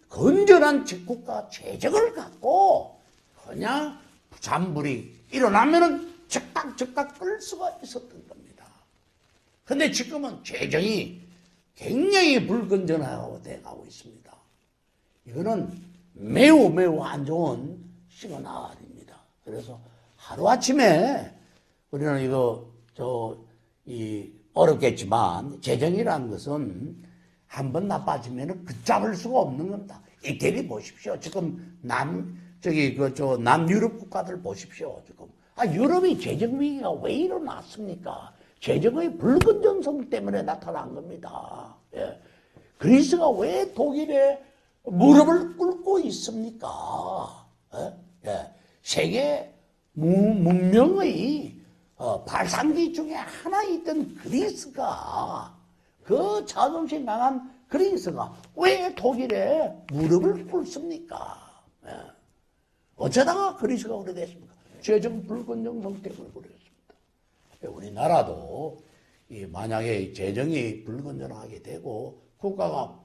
건전한 국가 재정을 갖고 그냥 잔불이 일어나면은 즉각 끌 수가 있었던 겁니다. 근데 지금은 재정이 굉장히 불건전하고 돼가고 있습니다. 이거는 매우 안 좋은 시그널입니다. 그래서 하루아침에 우리는 어렵겠지만 재정이라는 것은 한번 나빠지면 걷잡을 수가 없는 겁니다. 이태리 보십시오. 지금 남유럽 국가들 보십시오. 지금 유럽의 재정 위기가 왜 일어났습니까? 재정의 불건전성 때문에 나타난 겁니다. 그리스가 왜 독일에 무릎을 꿇고 있습니까? 세계 문명의 발상기 중에 하나 있던 그리스가 그 자존심 강한 그리스가 왜 독일에 무릎을 꿇습니까? 어쩌다가 그리스가 그래 됐습니까? 재정 불건전성 때문에 그랬습니다. 우리나라도 만약에 재정이 불건전하게 되고 국가가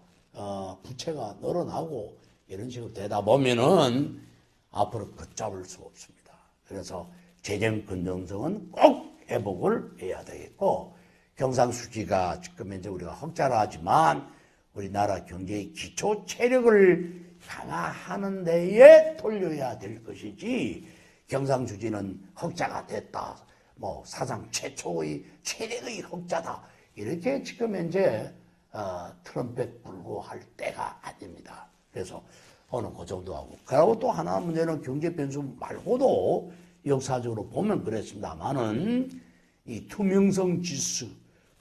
부채가 늘어나고 이런 식으로 되다 보면은 앞으로 걷잡을 수 없습니다. 그래서 재정 건전성은 꼭 회복을 해야 되겠고 경상수지가 지금 현재 우리가 흑자를 하지만 우리나라 경제의 기초 체력을 강화하는 데에 돌려야 될 것이지 경상수지는 흑자가 됐다. 사상 최초의 체력의 흑자다. 이렇게 지금 현재 트럼펫 불고 할 때가 아닙니다. 그래서 어느 그 정도 하고. 그리고 또 하나 문제는 경제 변수 말고도 역사적으로 보면 그랬습니다만은 이 투명성 지수,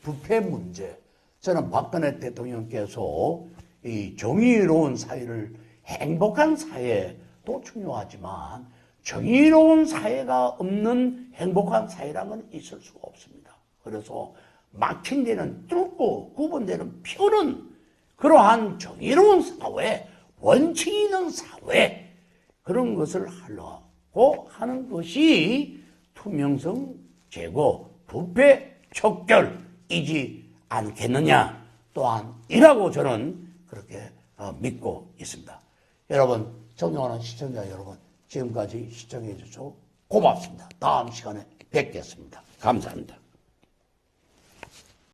부패 문제. 저는 박근혜 대통령께서 이 정의로운 사회를 행복한 사회도 중요하지만 정의로운 사회가 없는 행복한 사회라는 있을 수가 없습니다. 그래서 막힌 데는 뚫고 구분되는 표는 그러한 정의로운 사회, 원칙 있는 사회 그런 것을 하려고 하는 것이 투명성 제고, 부패 척결이지 않겠느냐 또한 이라고 저는 그렇게 믿고 있습니다. 여러분, 존경하는 시청자 여러분, 지금까지 시청해 주셔서 고맙습니다. 다음 시간에 뵙겠습니다. 감사합니다.